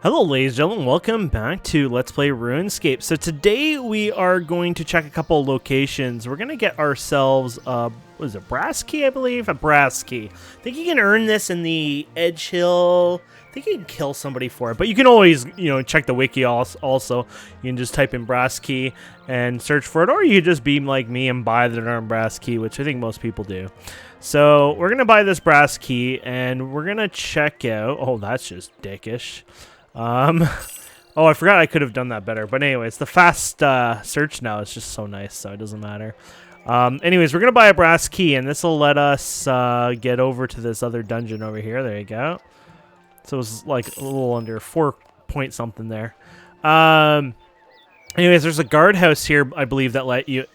Hello ladies and gentlemen, welcome back to Let's Play RuneScape. So today we are going to check a couple of locations. We're going to get ourselves, what is it, brass key I believe? A brass key. I think you can earn this in the Edge Hill. I think you can kill somebody for it, but you can always, check the wiki also. You can just type in brass key and search for it, or you could just be like me and buy the darn brass key, which I think most people do. So we're going to buy this brass key and we're going to check out, oh that's just dickish. Oh, I forgot I could have done that better. But anyways, the fast search now is just so nice, so it doesn't matter. Anyways, we're going to buy a brass key, and this will let us get over to this other dungeon over here. There you go. So it's like a little under 4 point something there. Anyways, there's a guardhouse here, I believe, that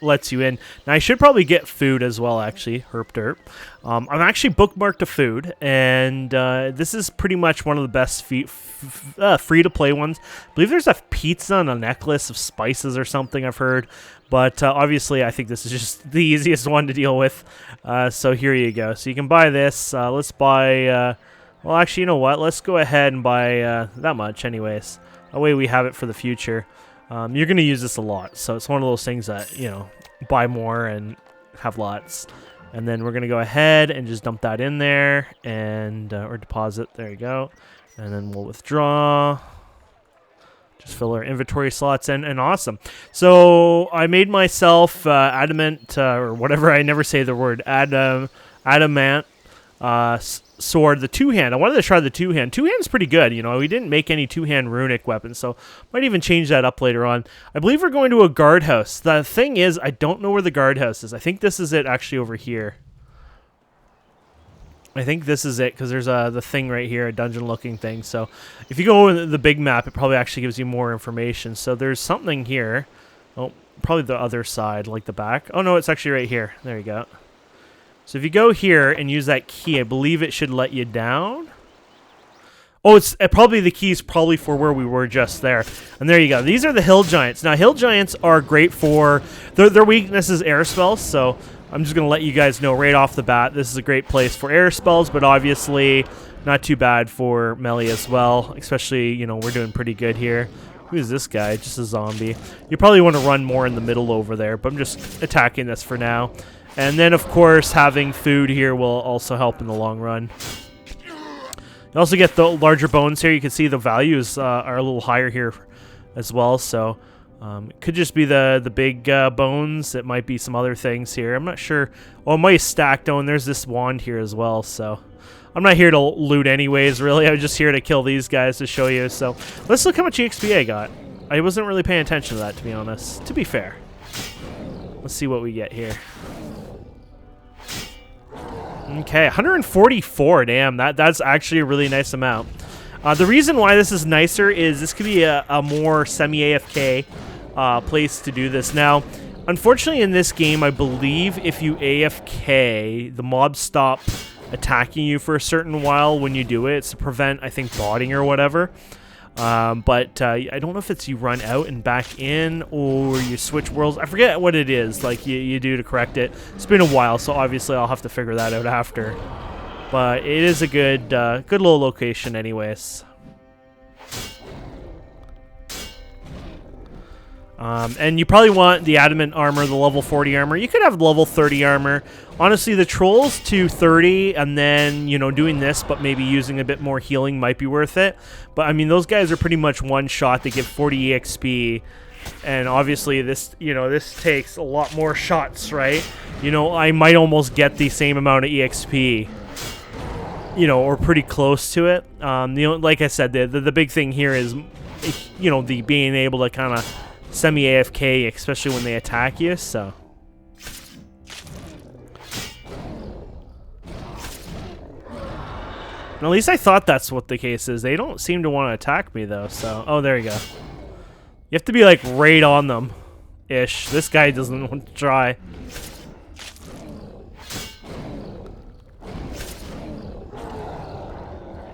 lets you in. Now, I should probably get food as well, actually. Herp derp. I've actually bookmarked a food, and this is pretty much one of the best free-to-play ones. I believe there's a pizza and a necklace of spices or something I've heard. But obviously, I think this is just the easiest one to deal with. So here you go. So you can buy this. Let's buy... well, actually, you know what? Let's go ahead and buy that much anyways. That way we have it for the future. You're going to use this a lot, so it's one of those things that, buy more and have lots. And then we're going to go ahead and just dump that in there, and or deposit, there you go. And then we'll withdraw. Just fill our inventory slots in, and awesome. So I made myself adamant, or whatever, I never say the word, adamant sword, the two-hand. I wanted to try the two-hand. Two-hand's pretty good, we didn't make any two-hand runic weapons, so might even change that up later on. I believe we're going to a guardhouse. The thing is, I don't know where the guardhouse is. I think this is it actually over here. I think this is it, because there's the thing right here, a dungeon-looking thing. So if you go in the big map, it probably actually gives you more information. So there's something here. Oh, probably the other side, like the back. Oh, no, it's actually right here. There you go. So if you go here and use that key, I believe it should let you down. Oh, it's probably the key is probably for where we were just there. And there you go. These are the hill giants. Now, hill giants are great for... Their weakness is air spells, so I'm just going to let you guys know right off the bat, this is a great place for air spells, but obviously not too bad for melee as well, especially, we're doing pretty good here. Who is this guy? Just a zombie. You probably want to run more in the middle over there, but I'm just attacking this for now. And then, of course, having food here will also help in the long run. You also get the larger bones here. You can see the values are a little higher here as well. So it could just be the big bones. It might be some other things here. I'm not sure. Oh, it might have stacked. Oh, and there's this wand here as well. So I'm not here to loot anyways, really. I was just here to kill these guys to show you. So let's look how much EXP I got. I wasn't really paying attention to that, to be honest. To be fair. Let's see what we get here. Okay, 144, damn, that's actually a really nice amount. The reason why this is nicer is this could be a more semi-AFK place to do this. Now, unfortunately in this game, I believe if you AFK, the mobs stop attacking you for a certain while when you do it. It's to prevent, I think, botting or whatever. But I don't know if it's you run out and back in or you switch worlds. I forget what it is like you do to correct it. It's been a while, so obviously I'll have to figure that out after. But it is a good little location anyways. And you probably want the adamant armor, the level 40 armor. You could have level 30 armor. Honestly, the trolls to 30 and then, doing this, but maybe using a bit more healing might be worth it. But, I mean, those guys are pretty much one shot. They give 40 EXP. And obviously, this, this takes a lot more shots, right? I might almost get the same amount of EXP, or pretty close to it. Like I said, the big thing here is, the being able to kind of semi-AFK, especially when they attack you, so. And at least I thought that's what the case is. They don't seem to want to attack me, though, so. Oh, there you go. You have to be, like, right on them-ish. This guy doesn't want to try.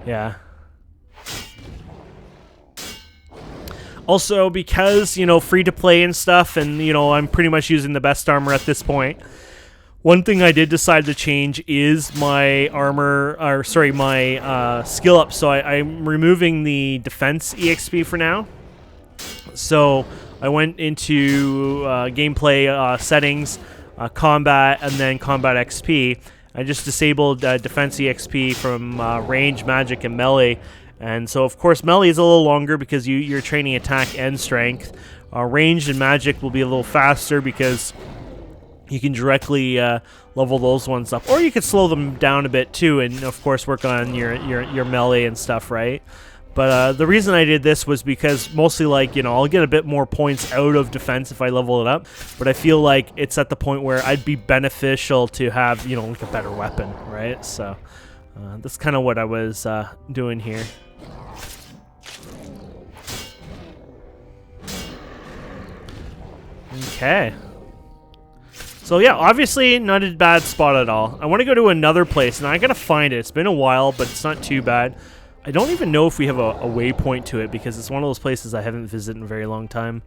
Yeah. Also, because, free to play and stuff, and, I'm pretty much using the best armor at this point, One thing I did decide to change is my armor, or sorry, my skill up. So I'm removing the defense EXP for now. So I went into gameplay settings, combat, and then combat XP. I just disabled defense EXP from range, magic, and melee. And so, of course, melee is a little longer because you're training attack and strength. Ranged and magic will be a little faster because you can directly level those ones up. Or you could slow them down a bit too, and of course work on your melee and stuff, right? But the reason I did this was because mostly, like, you know, I'll get a bit more points out of defense if I level it up. But I feel like it's at the point where I'd be beneficial to have, you know, like a better weapon, right? So that's kind of what I was doing here. Okay. So yeah, obviously not a bad spot at all. I want to go to another place, and I gotta find it. It's been a while, but it's not too bad. I don't even know if we have a waypoint to it because it's one of those places I haven't visited in a very long time.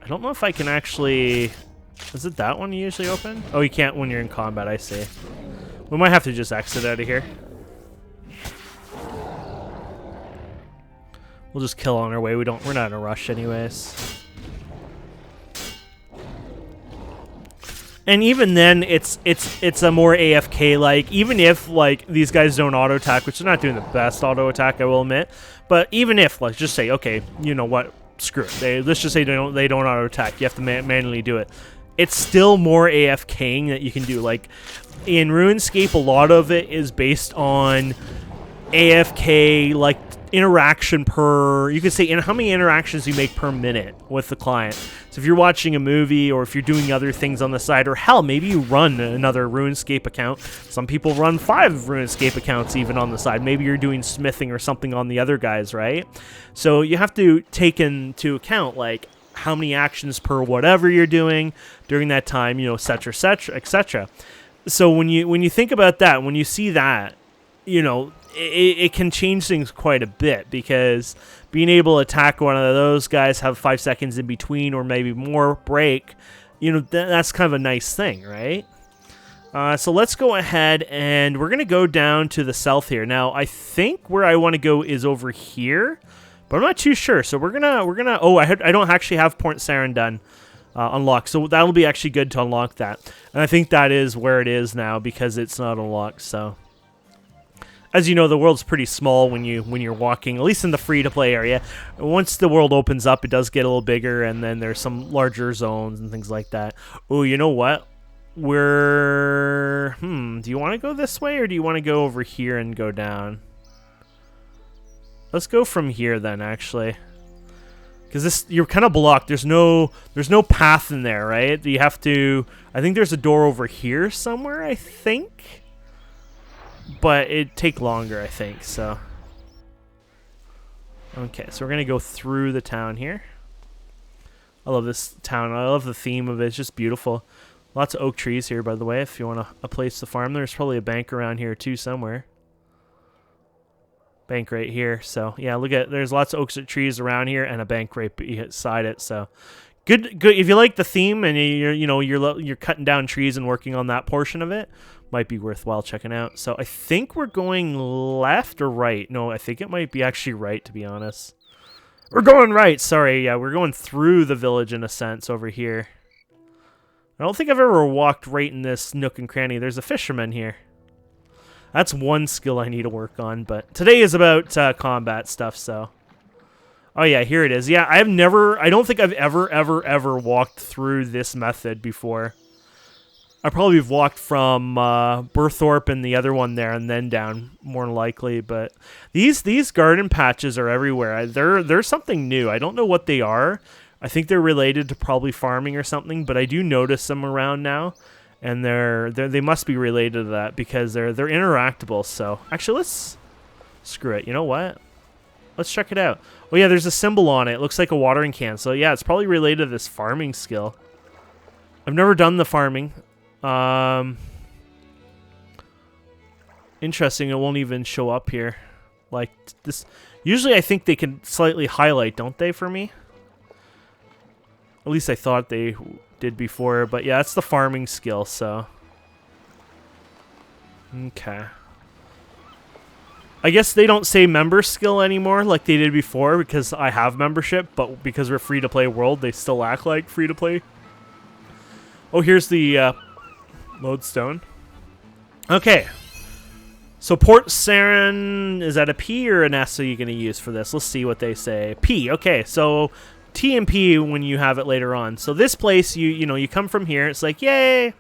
I don't know if I can actually... Is it that one you usually open? Oh, you can't when you're in combat, I see. We might have to just exit out of here. We'll just kill on our way. We're not in a rush anyways. And even then, it's a more AFK, like, even if, like, these guys don't auto attack, which they're not doing the best auto attack, I will admit. But even if, let's just say, okay, you know what, screw it. Let's just say they don't auto attack. You have to manually do it. It's still more AFKing that you can do. Like, in RuneScape, a lot of it is based on AFK, like, interaction per, you could say, how many interactions you make per minute with the client. So if you're watching a movie or if you're doing other things on the side, or hell, maybe you run another RuneScape account. Some people run 5 RuneScape accounts even on the side. Maybe you're doing smithing or something on the other guys, right? So you have to take into account, like, how many actions per whatever you're doing during that time, you know, et cetera, etc. So when you think about that, when you see that, you know, it can change things quite a bit, because being able to attack one of those guys, have 5 seconds in between or maybe more break, you know, that's kind of a nice thing, right? So let's go ahead and we're going to go down to the south here. Now, I think where I want to go is over here, but I'm not too sure. So we're gonna oh, I don't actually have Port Sarin done unlocked, so that'll be actually good to unlock that. And I think that is where it is now because it's not unlocked, so... As you know, the world's pretty small when you're walking, at least in the free-to-play area. Once the world opens up, it does get a little bigger, and then there's some larger zones and things like that. Oh, you know what? Do you want to go this way, or do you want to go over here and go down? Let's go from here then, actually. Because you're kind of blocked. There's no path in there, right? You have to... I think there's a door over here somewhere, I think. But it'd take longer, I think, so... Okay, so we're going to go through the town here. I love this town. I love the theme of it. It's just beautiful. Lots of oak trees here, by the way, if you want a place to farm. There's probably a bank around here, too, somewhere. Bank right here. So, yeah, look at... There's lots of oak trees around here and a bank right beside it, so... Good. If you like the theme and you're cutting down trees and working on that portion of it, might be worthwhile checking out. So I think we're going left or right. No, I think it might be actually right, to be honest. We're going right. Sorry, yeah, we're going through the village in a sense over here. I don't think I've ever walked right in this nook and cranny. There's a fisherman here. That's one skill I need to work on, but today is about combat stuff, so... Oh yeah, here it is. Yeah, I don't think I've ever walked through this method before. I probably have walked from Burthorpe and the other one there and then down, more likely, but these garden patches are everywhere. They're something new. I don't know what they are. I think they're related to probably farming or something, but I do notice them around now, and they must be related to that because they're interactable. So, actually, let's screw it. You know what? Let's check it out. Oh yeah, there's a symbol on it. It looks like a watering can. So yeah, it's probably related to this farming skill. I've never done the farming. Interesting, it won't even show up here. Like this. Usually I think they can slightly highlight, don't they, for me? At least I thought they did before. But yeah, that's the farming skill, so... Okay. I guess they don't say member skill anymore like they did before because I have membership, but because we're free-to-play world, they still act like free-to-play. Oh, here's the lodestone. Okay. So Port Sarin, is that a P or an S are you going to use for this? Let's see what they say. P, okay. So T and P when you have it later on. So this place, you come from here. It's like, yay.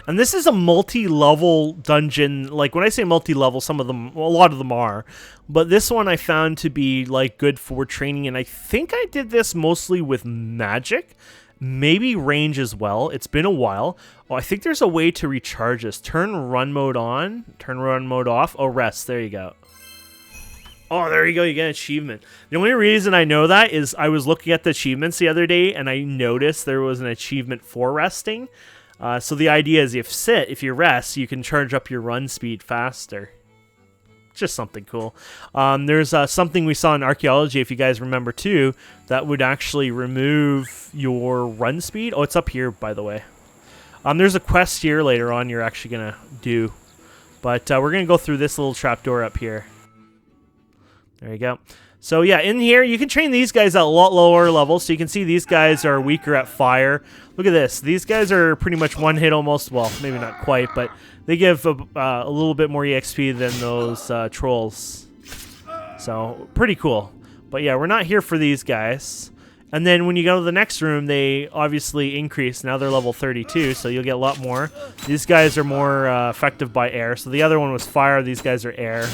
And this is a multi-level dungeon. Like, when I say multi-level, some of them, well, a lot of them are. But this one I found to be, like, good for training. And I think I did this mostly with magic. Maybe range as well. It's been a while. Oh, I think there's a way to recharge this. Turn run mode on. Turn run mode off. Oh, rest. There you go. Oh, there you go. You get an achievement. The only reason I know that is I was looking at the achievements the other day, and I noticed there was an achievement for resting. So the idea is if you rest, you can charge up your run speed faster. Just something cool. There's something we saw in archaeology, if you guys remember too, that would actually remove your run speed. Oh, it's up here, by the way. There's a quest here later on you're actually going to do. But we're going to go through this little trapdoor up here. There you go. So yeah, in here, you can train these guys at a lot lower levels. So you can see these guys are weaker at fire. Look at this. These guys are pretty much one hit almost. Well, maybe not quite, but they give a little bit more EXP than those trolls. So pretty cool. But yeah, we're not here for these guys. And then when you go to the next room, they obviously increase. Now they're level 32, so you'll get a lot more. These guys are more effective by air. So the other one was fire. These guys are air.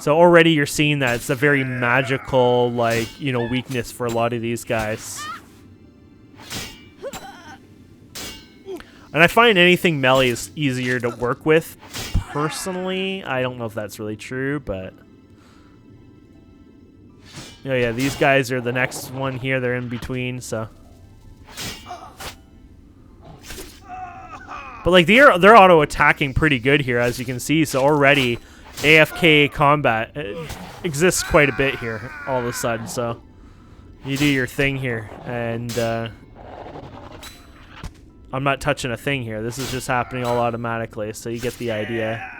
So already you're seeing that it's a very magical, like, weakness for a lot of these guys. And I find anything melee is easier to work with. Personally, I don't know if that's really true, but... Oh yeah, these guys are the next one here. They're in between, so... But, like, they're auto-attacking pretty good here, as you can see. So already... AFK combat exists quite a bit here all of a sudden, so you do your thing here, and I'm not touching a thing here. This is just happening all automatically, so you get the idea.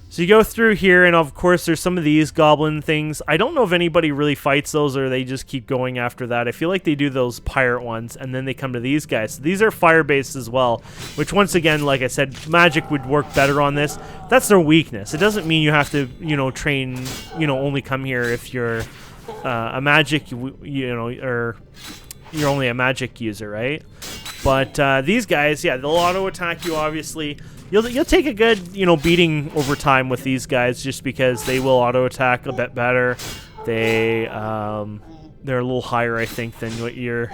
So you go through here, and of course there's some of these goblin things. I don't know if anybody really fights those or they just keep going after that. I feel like they do those pirate ones, and then they come to these guys. So these are fire-based as well, which once again, like I said, magic would work better on this. That's their weakness. It doesn't mean you have to, train, only come here if you're a magic, or you're only a magic user, right? But these guys, yeah, they'll auto-attack you, obviously. You'll take a good, beating over time with these guys just because they will auto-attack a bit better. They're a little higher, I think, than what you're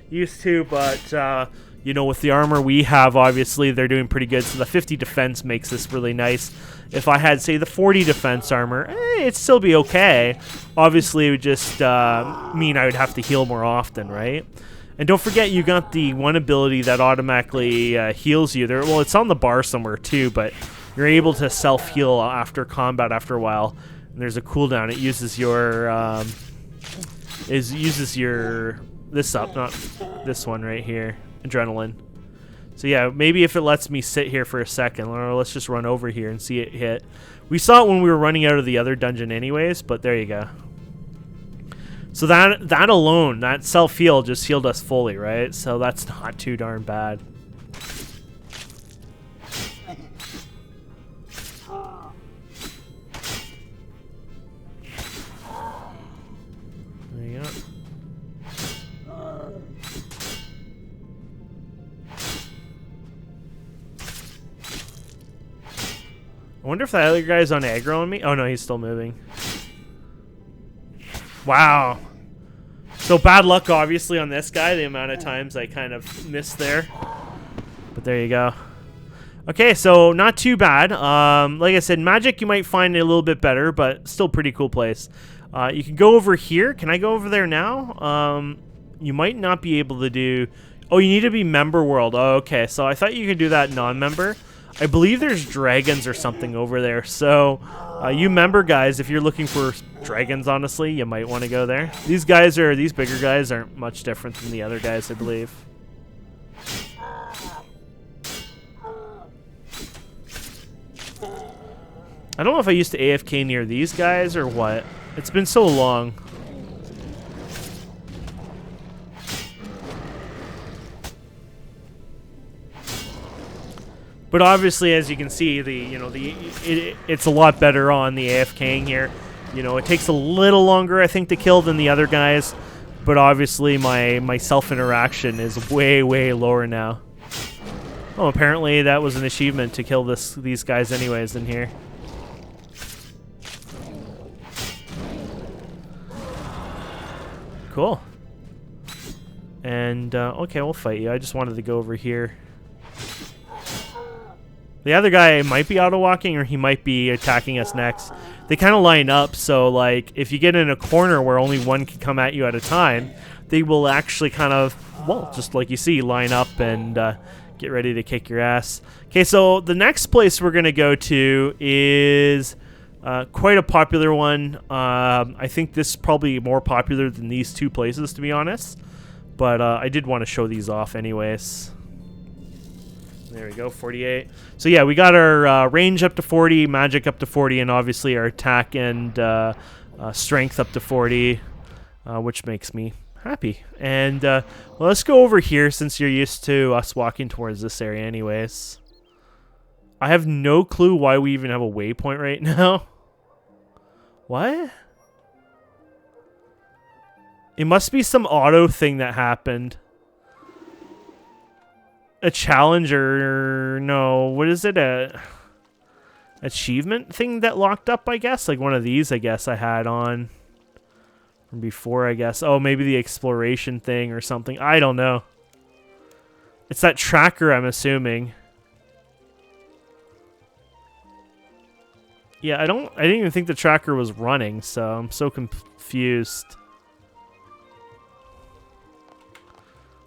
used to. But, with the armor we have, obviously, they're doing pretty good. So the 50 defense makes this really nice. If I had, say, the 40 defense armor, it'd still be okay. Obviously, it would just mean I would have to heal more often, right? And don't forget, you got the one ability that automatically heals you. Well, it's on the bar somewhere too, but you're able to self-heal after combat after a while. And there's a cooldown. It uses your this up, not this one right here, adrenaline. So yeah, maybe if it lets me sit here for a second, or let's just run over here and see it hit. We saw it when we were running out of the other dungeon anyways, but there you go. So that alone, that self-heal just healed us fully, right? So that's not too darn bad. There you go. I wonder if that other guy's on aggro on me. Oh no, he's still moving. Wow. So bad luck, obviously, on this guy. The amount of times I kind of missed there. But there you go. Okay, so not too bad. Like I said, magic you might find it a little bit better, but still pretty cool place. You can go over here. Can I go over there now? You might not be able to do... Oh, you need to be member world. Oh, okay, so I thought you could do that non-member. I believe there's dragons or something over there. So you member guys, if you're looking for dragons, honestly, you might want to go there. These bigger guys aren't much different than the other guys, I believe. I don't know if I used to AFK near these guys or what. It's been so long. But obviously, as you can see, it's a lot better on the AFKing here. You know, it takes a little longer, I think, to kill than the other guys. But obviously, my self-interaction is way, way lower now. Oh, apparently that was an achievement to kill these guys anyways in here. Cool. And, okay, we'll fight you. I just wanted to go over here. The other guy might be auto-walking or he might be attacking us next. They kind of line up, so like if you get in a corner where only one can come at you at a time, they will actually kind of, well, just like you see, line up and get ready to kick your ass. Okay, so the next place we're going to go to is quite a popular one. I think this is probably more popular than these two places, to be honest. But I did want to show these off anyways. There we go, 48. So yeah, we got our range up to 40, magic up to 40, and obviously our attack and strength up to 40, which makes me happy. And well, let's go over here since you're used to us walking towards this area anyways. I have no clue why we even have a waypoint right now. What? It must be some auto thing that happened. A challenger, no, what is it, a achievement thing that locked up, I guess? Like one of these, I guess, I had on from before, I guess. Oh, maybe the exploration thing or something. I don't know. It's that tracker, I'm assuming. Yeah, I didn't even think the tracker was running, so I'm so confused.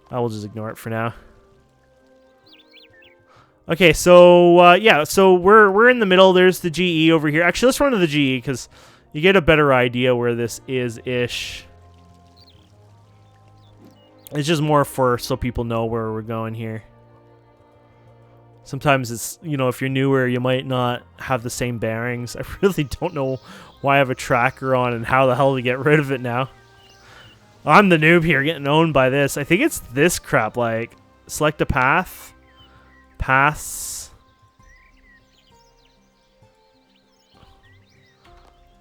I will just ignore it for now. Okay, so yeah, so we're in the middle. There's the GE over here. Actually, let's run to the GE because you get a better idea where this is-ish. It's just more for so people know where we're going here. Sometimes it's, you know, if you're newer, you might not have the same bearings. I really don't know why I have a tracker on and how the hell to get rid of it now. I'm the noob here getting owned by this. I think it's this crap, like select a path. Pass.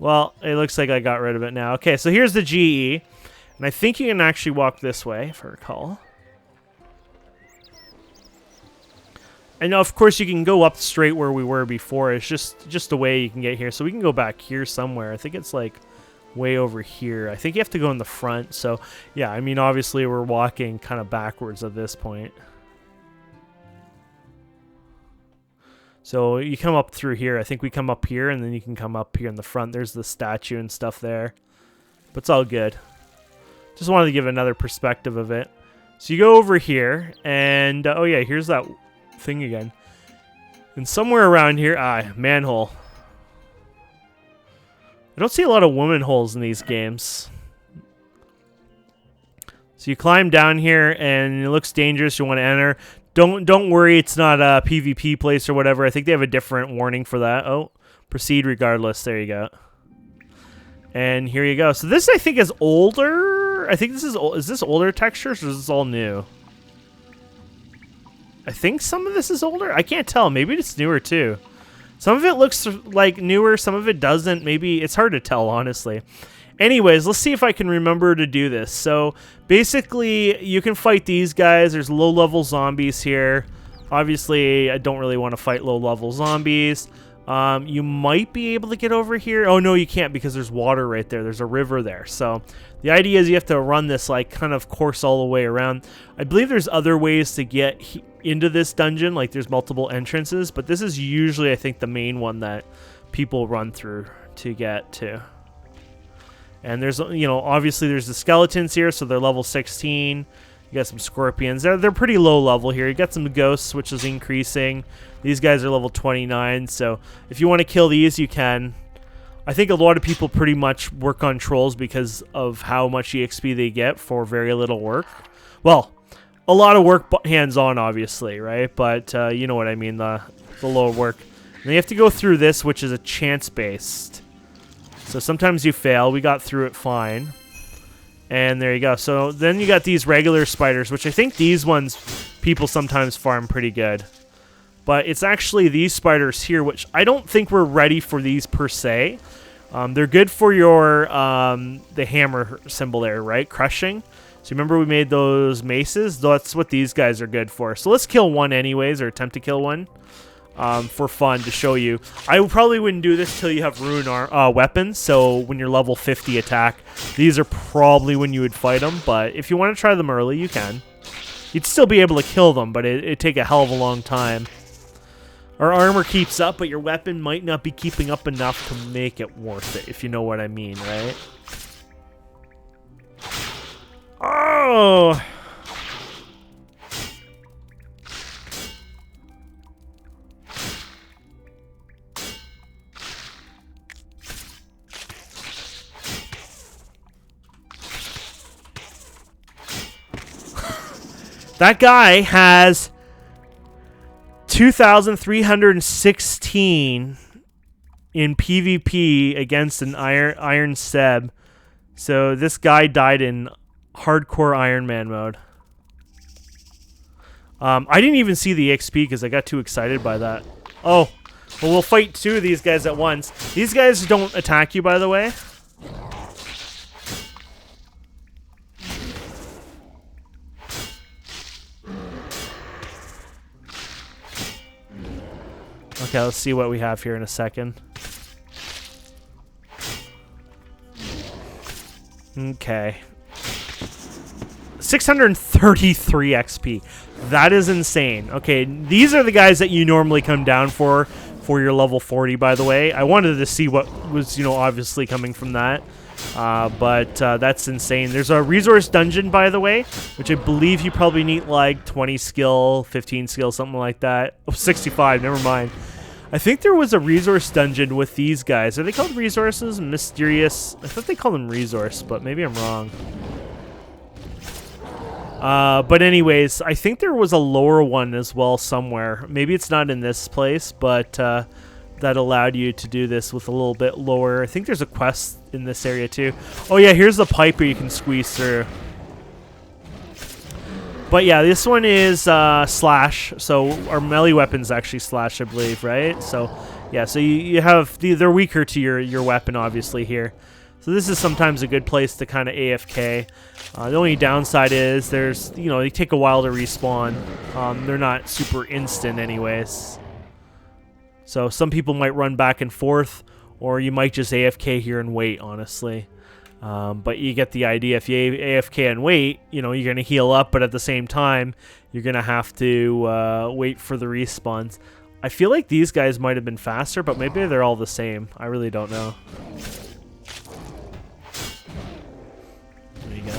Well, it looks like I got rid of it now. Okay, so here's the GE. And I think you can actually walk this way, if I recall. And of course you can go up straight where we were before. It's just the way you can get here. So we can go back here somewhere. I think it's like way over here. I think you have to go in the front. So yeah, I mean, obviously we're walking kind of backwards at this point. So you come up through here. I think we come up here, and then you can come up here in the front. There's the statue and stuff there. But it's all good. Just wanted to give another perspective of it. So you go over here, and oh yeah, here's that thing again. And somewhere around here, manhole. I don't see a lot of woman holes in these games. So you climb down here, and it looks dangerous. You want to enter. Don't worry, it's not a PvP place or whatever. I think they have a different warning for that. Oh, proceed regardless. There you go. And here you go. So this, I think, is older. I think this is old. Is this older textures or is this all new? I think some of this is older. I can't tell. Maybe it's newer too. Some of it looks like newer. Some of it doesn't. Maybe it's hard to tell, honestly. Anyways, let's see if I can remember to do this. So basically, you can fight these guys. There's low-level zombies here. Obviously, I don't really want to fight low-level zombies. You might be able to get over here. Oh, no, you can't because there's water right there. There's a river there. So the idea is you have to run this like kind of course all the way around. I believe there's other ways to get into this dungeon. Like there's multiple entrances, but this is usually, I think, the main one that people run through to get to. And there's, you know, obviously there's the skeletons here, so they're level 16. You got some scorpions. They're pretty low level here. You got some ghosts, which is increasing. These guys are level 29, so if you want to kill these, you can. I think a lot of people pretty much work on trolls because of how much EXP they get for very little work. Well, a lot of work hands-on, obviously, right? But you know what I mean, the low work. And you have to go through this, which is a chance-based. So sometimes you fail. We got through it fine. And there you go. So then you got these regular spiders, which I think these ones people sometimes farm pretty good. But it's actually these spiders here, which I don't think we're ready for these per se. They're good for your the hammer symbol there, right? Crushing. So remember we made those maces? That's what these guys are good for. So let's kill one anyways, or attempt to kill one for fun to show you. I probably wouldn't do this till you have rune weapons. So when you're level 50 attack, these are probably when you would fight them. But if you want to try them early, you can. You'd still be able to kill them, but it'd take a hell of a long time. Our armor keeps up, but your weapon might not be keeping up enough to make it worth it, if you know what I mean, right? Oh! That guy has 2,316 in PvP against an Iron Seb. So this guy died in hardcore Iron Man mode. I didn't even see the XP because I got too excited by that. Oh, well, we'll fight two of these guys at once. These guys don't attack you, by the way. Okay, let's see what we have here in a second. Okay. 633 XP. That is insane. Okay, these are the guys that you normally come down for your level 40, by the way. I wanted to see what was, obviously coming from that. But that's insane. There's a resource dungeon, by the way, which I believe you probably need like 20 skill, 15 skill, something like that. Oh, 65, never mind. I think there was a resource dungeon with these guys. Are they called resources? Mysterious. I thought they called them resource, but maybe I'm wrong. But anyways, I think there was a lower one as well somewhere. Maybe it's not in this place, but that allowed you to do this with a little bit lower. I think there's a quest in this area too. Oh yeah, here's the pipe where you can squeeze through. But yeah, this one is slash. So our melee weapon's actually slash, I believe, right? So yeah, so you have they're weaker to your weapon, obviously here. So this is sometimes a good place to kind of AFK. The only downside is there's they take a while to respawn. They're not super instant, anyways. So some people might run back and forth, or you might just AFK here and wait, honestly. But you get the idea. If you AFK and wait, you're going to heal up, but at the same time, you're going to have to wait for the respawns. I feel like these guys might have been faster, but maybe they're all the same. I really don't know. There you go.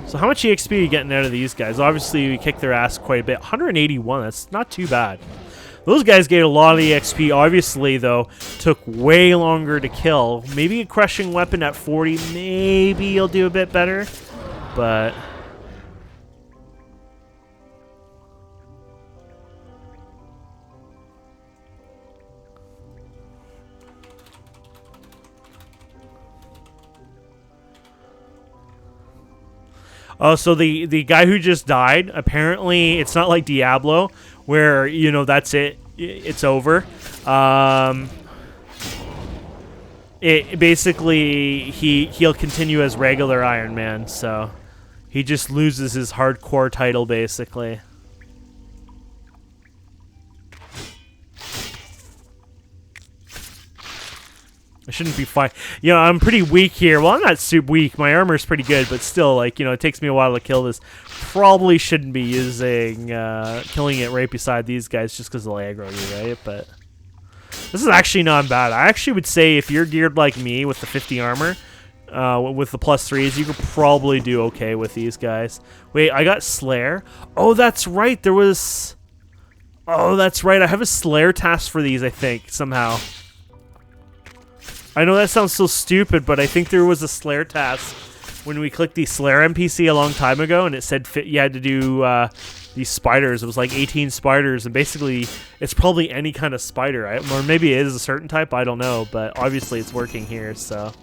So how much EXP are you getting out of these guys? Obviously, we kicked their ass quite a bit. 181, that's not too bad. Those guys gave a lot of EXP. Obviously, though, took way longer to kill. Maybe a crushing weapon at 40, maybe you'll do a bit better. But oh, so the guy who just died, apparently it's not like Diablo, where, that's it. It's over. It basically, he'll continue as regular Iron Man, so he just loses his hardcore title, basically. I shouldn't be fine. I'm pretty weak here. Well, I'm not super weak. My armor's pretty good, but still, it takes me a while to kill this. Probably shouldn't be using killing it right beside these guys just because they'll aggro you, right? But this is actually not bad. I actually would say if you're geared like me with the 50 armor, with the +3s, you could probably do okay with these guys. Wait, I got Slayer. Oh, that's right. There was... Oh, that's right. I have a Slayer task for these, I think, somehow. I know that sounds so stupid, but I think there was a Slayer task when we clicked the Slayer NPC a long time ago, and it said you had to do these spiders. It was like 18 spiders, and basically it's probably any kind of spider, right? Or maybe it is a certain type, I don't know, but obviously it's working here, so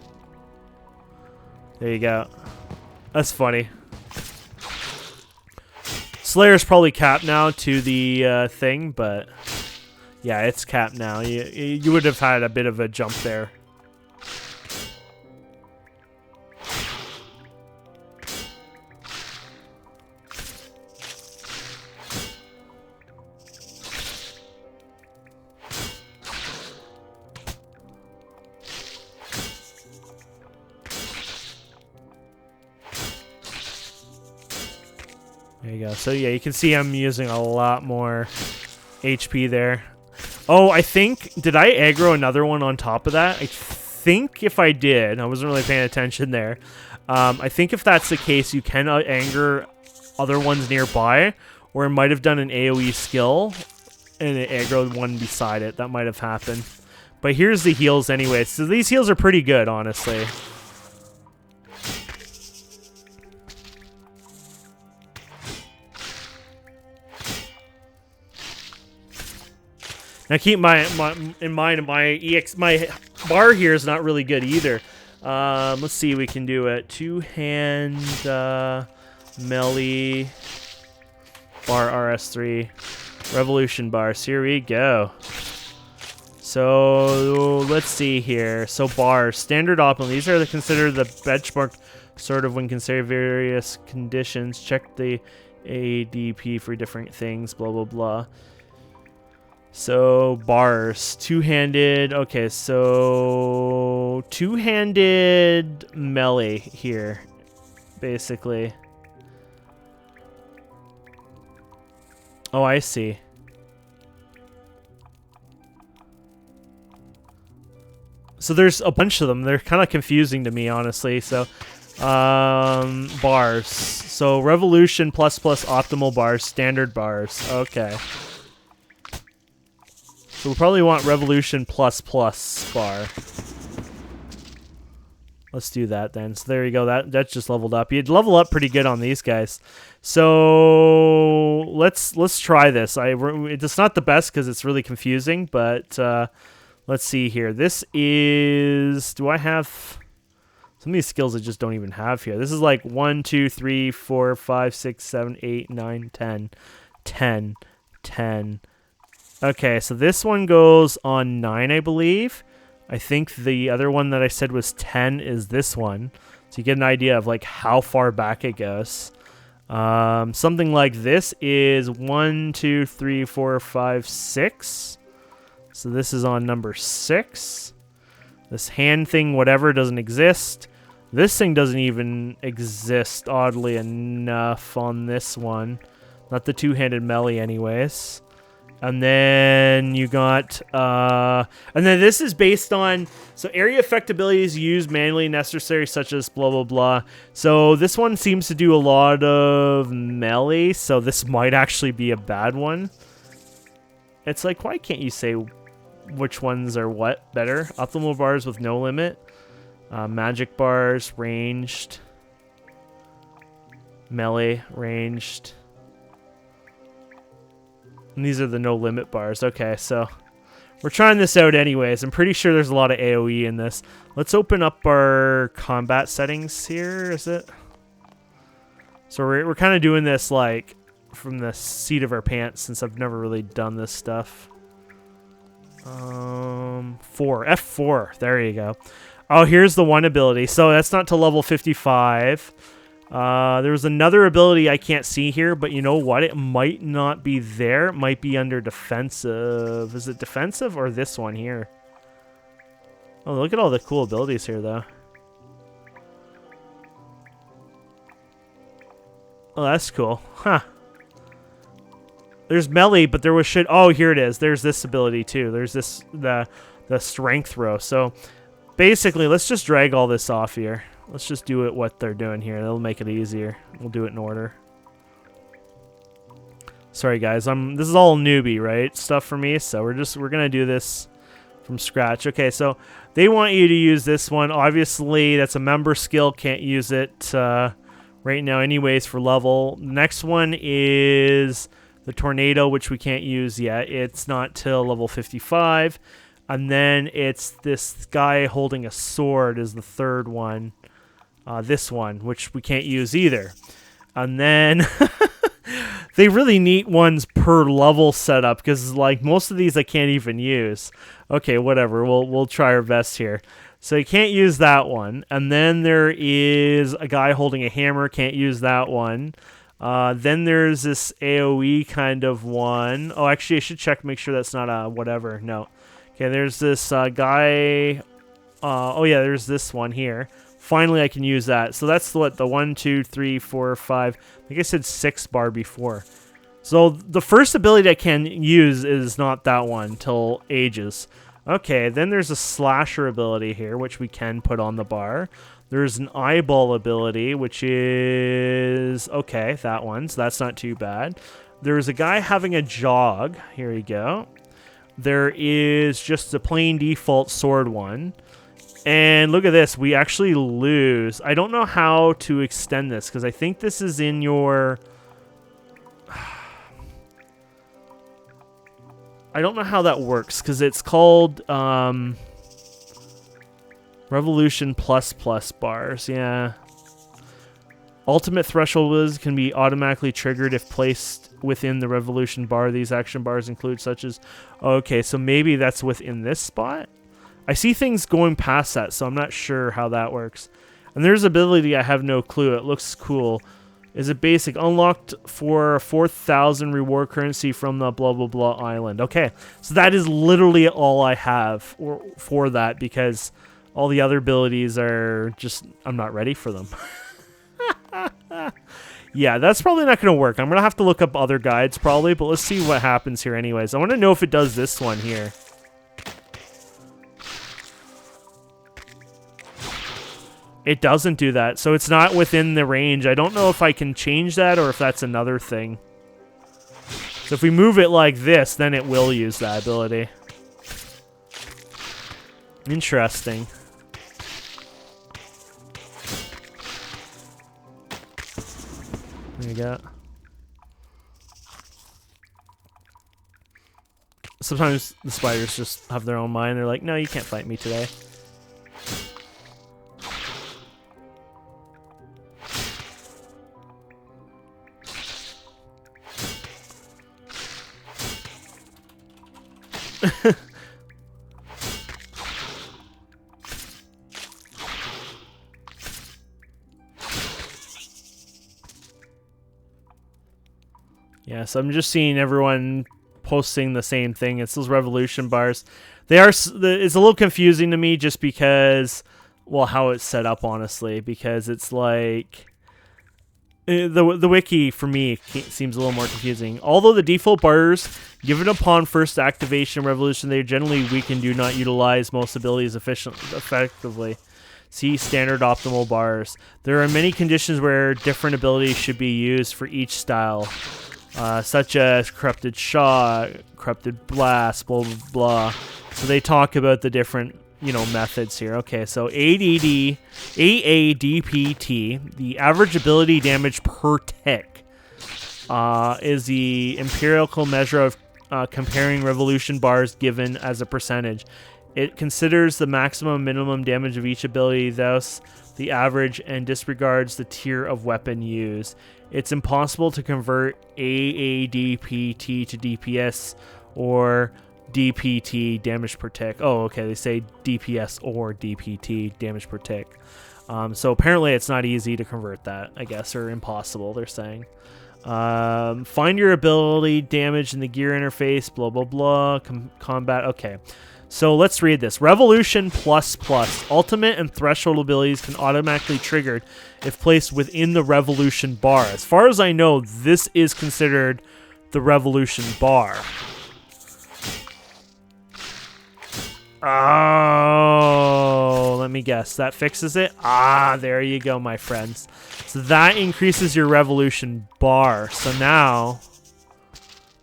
there you go. That's funny. Slayer's probably capped now to the thing, but yeah, it's capped now. You would have had a bit of a jump there. There you go. So yeah, you can see I'm using a lot more HP there. Oh, I think, did I aggro another one on top of that? I think if I did, I wasn't really paying attention there. I think if that's the case, you can anger other ones nearby, or it might have done an AoE skill and it aggroed one beside it. That might have happened. But here's the heals anyway. So these heals are pretty good, honestly. Now keep in mind my bar here is not really good either. Let's see, we can do it. Two-hand melee bar RS3 revolution bars. Here we go. So let's see here. So bars, standard optimal. These are considered the benchmark sort of when considering various conditions. Check the ADP for different things. Blah blah blah. So bars, two-handed. Okay, so two-handed melee here, basically. Oh, I see. So there's a bunch of them. They're kind of confusing to me, honestly. So bars. So revolution plus optimal bars, standard bars. Okay. So we'll probably want revolution plus bar. Let's do that then. So there you go. That's just leveled up. You'd level up pretty good on these guys. So let's try this. It's not the best because it's really confusing, but let's see here. This is. Do I have some of these skills I just don't even have here? This is like 1, 2, 3, 4, 5, 6, 7, 8, 9, 10, 10, 10. Okay, so this one goes on 9, I believe. I think the other one that I said was 10 is this one. So you get an idea of like how far back it goes. Something like this is 1, 2, 3, 4, 5, 6. So this is on number 6. This hand thing, whatever, doesn't exist. This thing doesn't even exist, oddly enough, on this one. Not the two-handed melee anyways. And then you got, and then this is based on, so area effect abilities used manually necessary, such as blah, blah, blah. So this one seems to do a lot of melee, so this might actually be a bad one. It's like, why can't you say which ones are what better? Optimal bars with no limit. Magic bars, ranged. Melee, ranged. And these are the no limit bars. Okay, so we're trying this out anyways. I'm pretty sure there's a lot of AoE in this. Let's open up our combat settings here, is it? So we're kind of doing this like from the seat of our pants since I've never really done this stuff. 4. F4. There you go. Oh, here's the one ability. So that's not to level 55. There was another ability I can't see here, but you know what? It might not be there. It might be under defensive. Is it defensive or this one here? Oh, look at all the cool abilities here, though. Oh, that's cool. Huh. There's melee, but there was shit. Oh, here it is. There's this ability, too. There's this, the strength row. So, basically, let's just drag all this off here. Let's just do it what they're doing here. That'll make it easier. We'll do it in order. Sorry guys, this is all newbie, right? Stuff for me, so we're gonna do this from scratch. Okay, so they want you to use this one. Obviously, that's a member skill, can't use it right now anyways for level. The next one is the tornado, which we can't use yet. It's not till level 55. And then it's this guy holding a sword is the third one. This one, which we can't use either. And then they really neat ones per level setup because like most of these I can't even use. Okay, whatever. We'll try our best here. So you can't use that one. And then there is a guy holding a hammer. Can't use that one. Then there's this AoE kind of one. Oh, actually, I should check, make sure that's not a whatever. No. Okay, there's this guy. Oh, yeah, there's this one here. Finally, I can use that. So that's what, the 1, 2, 3, 4, 5. I think I said 6 bar before. So the first ability I can use is not that one till ages. Okay, then there's a slasher ability here, which we can put on the bar. There's an eyeball ability, which is... Okay, that one. So that's not too bad. There's a guy having a jog. Here we go. There is just a plain default sword one. And look at this. We actually lose. I don't know how to extend this because I think this is in your... I don't know how that works because it's called Revolution plus bars. Yeah. Ultimate threshold can be automatically triggered if placed within the Revolution bar. These action bars include such as... Okay, so maybe that's within this spot? I see things going past that, so I'm not sure how that works. And there's ability I have no clue. It looks cool. Is it basic? Unlocked for 4,000 reward currency from the blah blah blah island. Okay, so that is literally all I have for that because all the other abilities are just... I'm not ready for them. Yeah, that's probably not going to work. I'm going to have to look up other guides probably, but let's see what happens here anyways. I want to know if it does this one here. It doesn't do that, so it's not within the range. I don't know if I can change that or if that's another thing. So if we move it like this, then it will use that ability. Interesting. There you go. Sometimes the spiders just have their own mind. They're like, no, you can't fight me today. Yeah, so I'm just seeing everyone posting the same thing. It's those revolution bars. They are. It's a little confusing to me just because, well, how it's set up, honestly, because it's like the wiki for me seems a little more confusing. Although the default bars given upon first activation revolution, they are generally weak and do not utilize most abilities effectively. See standard optimal bars. There are many conditions where different abilities should be used for each style. Such as corrupted shot, corrupted blast, blah, blah, blah. So they talk about the different, methods here. Okay, so AADPT, the average ability damage per tick, is the empirical measure of comparing revolution bars given as a percentage. It considers the maximum and minimum damage of each ability, thus the average, and disregards the tier of weapon used. It's impossible to convert AADPT to DPS or DPT, damage per tick. Oh, okay, they say DPS or DPT, damage per tick. So apparently it's not easy to convert that, I guess, or impossible, they're saying. Find your ability damage in the gear interface, blah, blah, blah, combat, okay. So let's read this. Revolution plus. Ultimate and threshold abilities can automatically triggered if placed within the Revolution bar. As far as I know, this is considered the Revolution bar. Oh, let me guess. That fixes it? Ah, there you go, my friends. So that increases your Revolution bar. So now...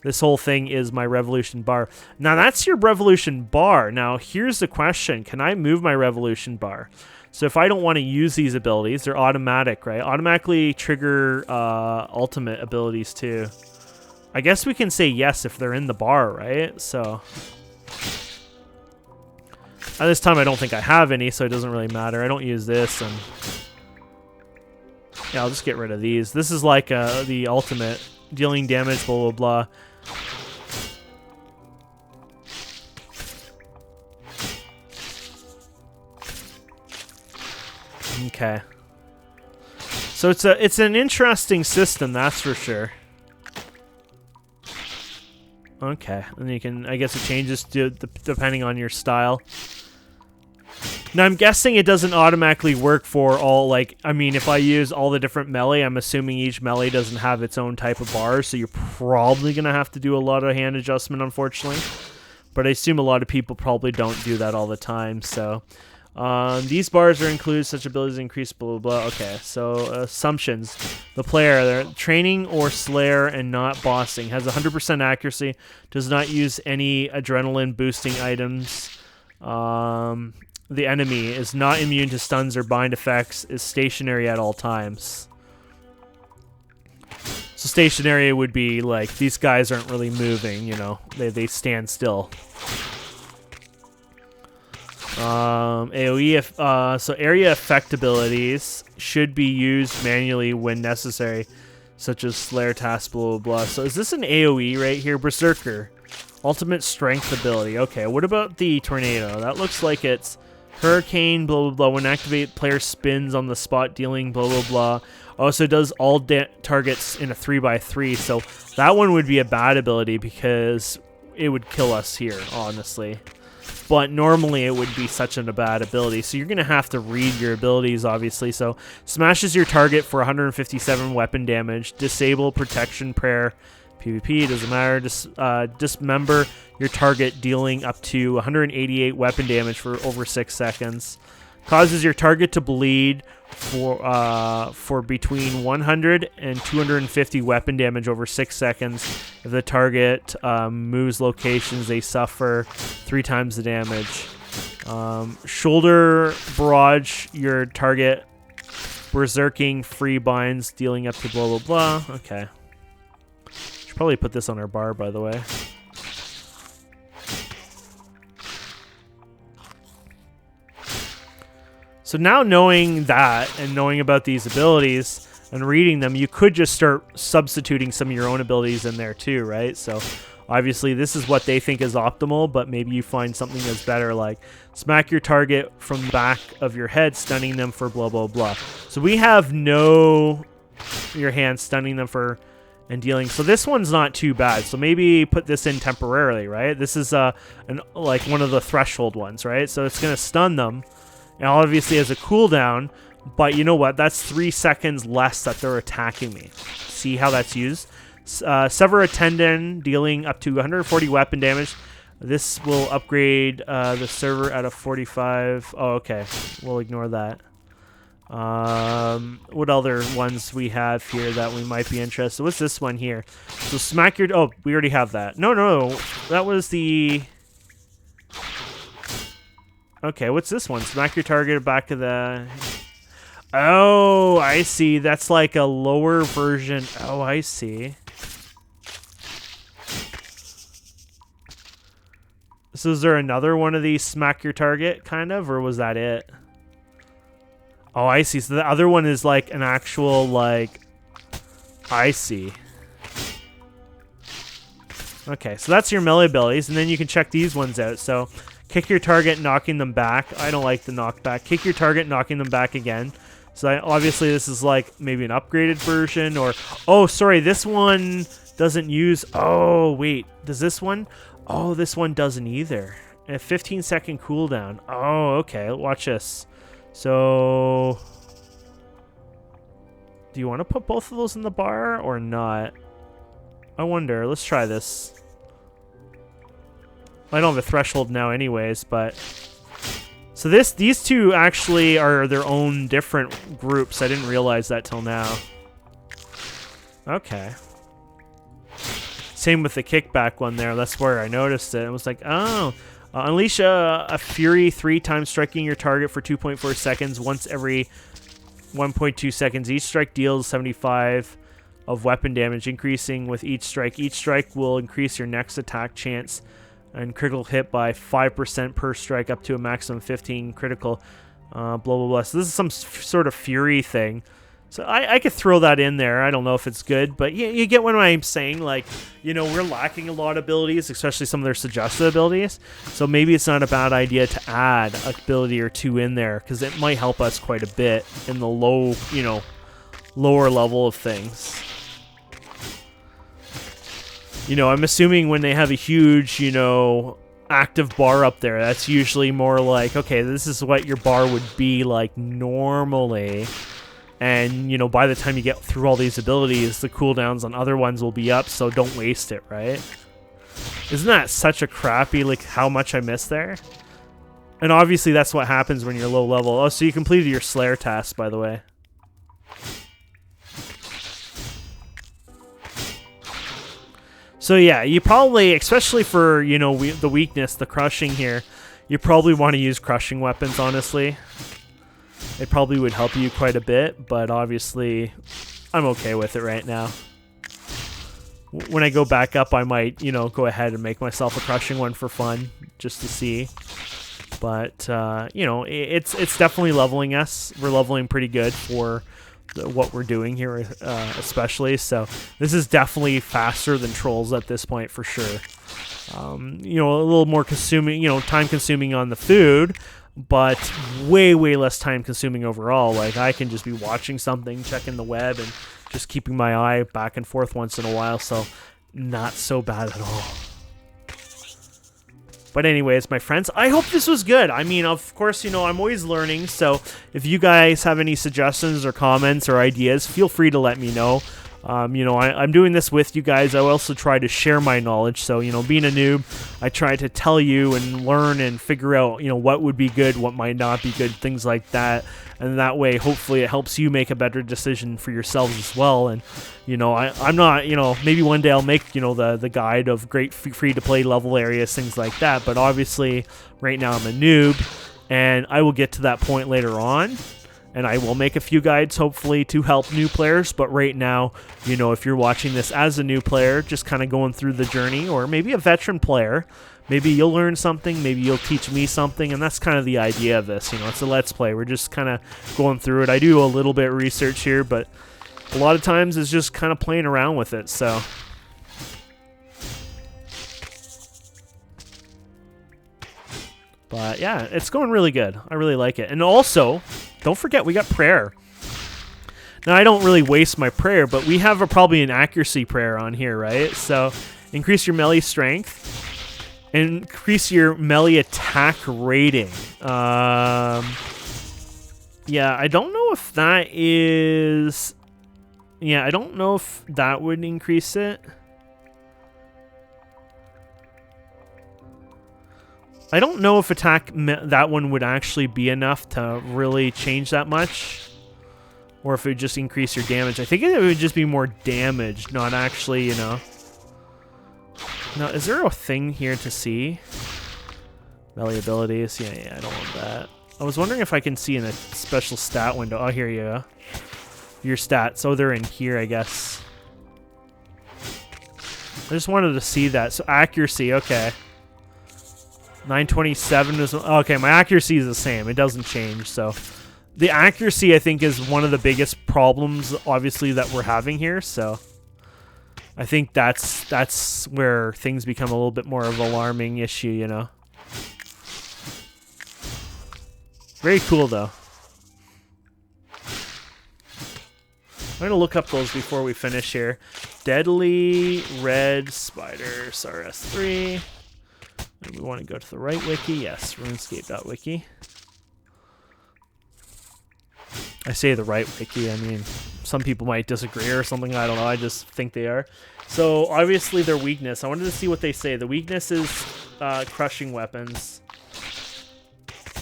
this whole thing is my Revolution bar. Now, that's your Revolution bar. Now, here's the question. Can I move my Revolution bar? So if I don't want to use these abilities, they're automatic, right? Automatically trigger ultimate abilities too. I guess we can say yes if they're in the bar, right? So at this time I don't think I have any, so it doesn't really matter. I don't use this, and yeah, I'll just get rid of these. This is like the ultimate, dealing damage, blah, blah, blah. Okay. So it's an interesting system, that's for sure. Okay, and you can, I guess it changes depending on your style. Now I'm guessing it doesn't automatically work for all, like, I mean, if I use all the different melee, I'm assuming each melee doesn't have its own type of bars, so you're probably going to have to do a lot of hand adjustment, unfortunately. But I assume a lot of people probably don't do that all the time, so... these bars are included, such abilities increase, blah, blah, blah. Okay, so assumptions. The player, they're training or slayer and not bossing, has 100% accuracy, does not use any adrenaline boosting items. The enemy is not immune to stuns or bind effects, is stationary at all times. So stationary would be like, these guys aren't really moving, you know, they stand still. AoE, so area effect abilities should be used manually when necessary, such as Slayer task, blah, blah, blah. So is this an AoE right here? Berserker. Ultimate strength ability. Okay, what about the tornado? That looks like it's hurricane, blah, blah, blah. When activate, player spins on the spot, dealing, blah, blah, blah. Also does all targets in a 3x3, so that one would be a bad ability because it would kill us here, honestly. But normally it would be such a bad ability, so you're going to have to read your abilities, obviously. So, smashes your target for 157 weapon damage, disable protection prayer, PvP, doesn't matter, dismember your target, dealing up to 188 weapon damage for over 6 seconds, causes your target to bleed for between 100 and 250 weapon damage over 6 seconds. If the target moves locations, they suffer 3 times the damage. Shoulder barrage your target, berserking free binds, dealing up to blah, blah, blah. Okay. Should probably put this on our bar, by the way. So now knowing that and knowing about these abilities and reading them, you could just start substituting some of your own abilities in there too, right? So obviously this is what they think is optimal, but maybe you find something that's better, like smack your target from the back of your head, stunning them for blah, blah, blah. So we have no your hand stunning them for and dealing. So this one's not too bad. So maybe put this in temporarily, right? This is like one of the threshold ones, right? So it's going to stun them. And obviously has a cooldown, but you know what? That's 3 seconds less that they're attacking me. See how that's used? Sever a tendon, dealing up to 140 weapon damage. This will upgrade the server at a 45. Oh, okay. We'll ignore that. What other ones we have here that we might be interested? What's this one here? So smack your... Oh, we already have that. No. That was the... Okay, what's this one? Smack your target back of the... Oh, I see. That's like a lower version. Oh, I see. So is there another one of these smack your target, kind of? Or was that it? Oh, I see. So the other one is like an actual, like... I see. Okay, so that's your melee abilities. And then you can check these ones out. So... Kick your target, knocking them back. I don't like the knockback. Kick your target, knocking them back again. So obviously this is like maybe an upgraded version, or... Oh, sorry, this one doesn't use... Oh, wait. Does this one? Oh, this one doesn't either. A 15-second cooldown. Oh, okay. Watch this. So... Do you want to put both of those in the bar or not? I wonder. Let's try this. I don't have a threshold now anyways, but... So these two actually are their own different groups. I didn't realize that till now. Okay. Same with the kickback one there. That's where I noticed it. It was like, oh, Unleash a Fury 3 times striking your target for 2.4 seconds once every 1.2 seconds. Each strike deals 75 of weapon damage, increasing with each strike. Each strike will increase your next attack chance and critical hit by 5% per strike, up to a maximum 15 critical. Blah, blah, blah. So this is some sort of Fury thing. So I could throw that in there. I don't know if it's good, but you get what I'm saying. Like, you know, we're lacking a lot of abilities, especially some of their suggested abilities. So maybe it's not a bad idea to add an ability or two in there, because it might help us quite a bit in the lower level of things. You know, I'm assuming when they have a huge, you know, active bar up there, that's usually more like, okay, this is what your bar would be like normally. And, you know, by the time you get through all these abilities, the cooldowns on other ones will be up, so don't waste it, right? Isn't that such a crappy, like, how much I missed there? And obviously that's what happens when you're low level. Oh, so you completed your Slayer task, by the way. So yeah, you probably, especially for, you know, the weakness, the crushing here, you probably want to use crushing weapons, honestly. It probably would help you quite a bit, but obviously I'm okay with it right now. When I go back up, I might, you know, go ahead and make myself a crushing one for fun, just to see. But, you know, it's definitely leveling us. We're leveling pretty good for what we're doing here, especially. So this is definitely faster than Trolls at this point, for sure. You know, a little more consuming, you know, time consuming on the food, but way less time consuming overall. Like, I can just be watching something, checking the web, and just keeping my eye back and forth once in a while, so not so bad at all. But anyways, my friends, I hope this was good. I mean, of course, you know, I'm always learning, so if you guys have any suggestions or comments or ideas, feel free to let me know. You know, I'm doing this with you guys. I also try to share my knowledge. So, you know, being a noob, I try to tell you and learn and figure out, you know, what would be good, what might not be good, things like that. And that way, hopefully, it helps you make a better decision for yourselves as well. And, you know, I'm not, you know, maybe one day I'll make, you know, the guide of great free-to-play level areas, things like that. But obviously, right now I'm a noob, and I will get to that point later on. And I will make a few guides, hopefully, to help new players. But right now, you know, if you're watching this as a new player, just kind of going through the journey, or maybe a veteran player, maybe you'll learn something, maybe you'll teach me something, and that's kind of the idea of this. You know, it's a Let's Play. We're just kind of going through it. I do a little bit of research here, but a lot of times it's just kind of playing around with it, so... But yeah, it's going really good. I really like it. And also, don't forget, we got prayer. Now, I don't really waste my prayer, but we have probably an accuracy prayer on here, right? So, increase your melee strength. Increase your melee attack rating. Yeah, I don't know if that is... Yeah, I don't know if that would increase it. I don't know if that one would actually be enough to really change that much, or if it would just increase your damage. I think it would just be more damage, not actually, you know. Now, is there a thing here to see? Melee abilities? Yeah, I don't want that. I was wondering if I can see in a special stat window. Oh, here you go. Your stats. Oh, they're in here, I guess. I just wanted to see that. So, accuracy, okay. 927 is... Okay, my accuracy is the same. It doesn't change, so... The accuracy, I think, is one of the biggest problems, obviously, that we're having here, so... I think that's where things become a little bit more of an alarming issue, you know? Very cool, though. I'm going to look up those before we finish here. Deadly Red Spiders, RS3... And we want to go to the right wiki. Yes, RuneScape.wiki. I say the right wiki. I mean, some people might disagree or something. I don't know. I just think they are. So, obviously, their weakness. I wanted to see what they say. The weakness is crushing weapons.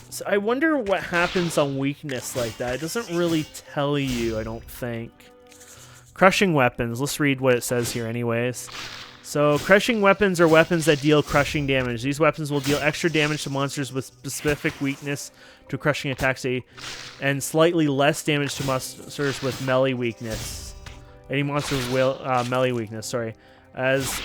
So, I wonder what happens on weakness like that. It doesn't really tell you, I don't think. Crushing weapons. Let's read what it says here anyways. So crushing weapons are weapons that deal crushing damage. These weapons will deal extra damage to monsters with specific weakness to crushing attacks, and slightly less damage to monsters with melee weakness. Any monster with melee weakness, sorry. As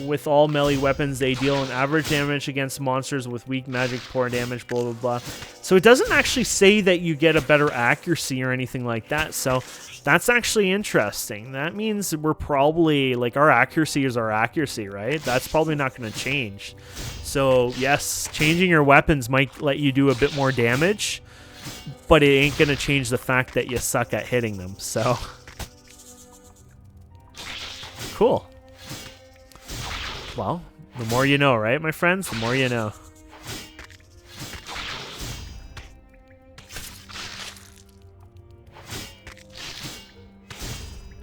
with all melee weapons, they deal an average damage against monsters with weak magic, poor damage, blah, blah, blah. So it doesn't actually say that you get a better accuracy or anything like that. So that's actually interesting. That means we're probably, like, our accuracy is our accuracy, right? That's probably not going to change. So, yes, changing your weapons might let you do a bit more damage, but it ain't going to change the fact that you suck at hitting them. So, cool. Well, the more you know, right, my friends? The more you know.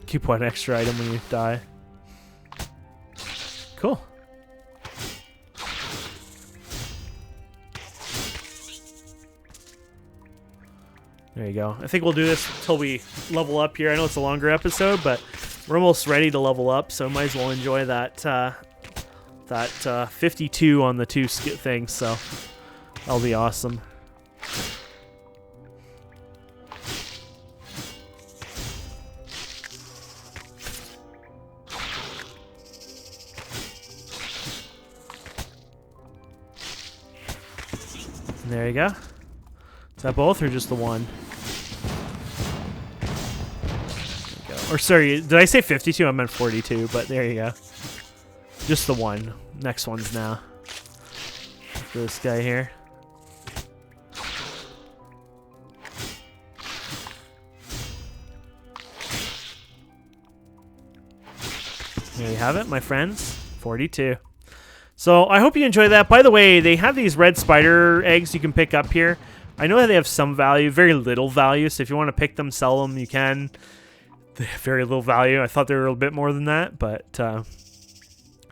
Keep one extra item when you die. Cool. There you go. I think we'll do this until we level up here. I know it's a longer episode, but we're almost ready to level up, so might as well enjoy that 52 on the two things, so that'll be awesome. There you go. Is that both or just the one? There you go. Or sorry, did I say 52? I meant 42, but there you go. Just the one. Next one's now. For this guy here. There you have it, my friends. 42. So I hope you enjoy that. By the way, they have these red spider eggs you can pick up here. I know that they have some value, very little value. So if you want to pick them, sell them, you can. They have very little value. I thought they were a bit more than that, but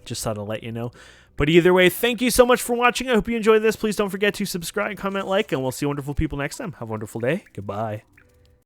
just thought I'd let you know. But either way, thank you so much for watching. I hope you enjoyed this. Please don't forget to subscribe, comment, like, and we'll see wonderful people next time. Have a wonderful day. Goodbye.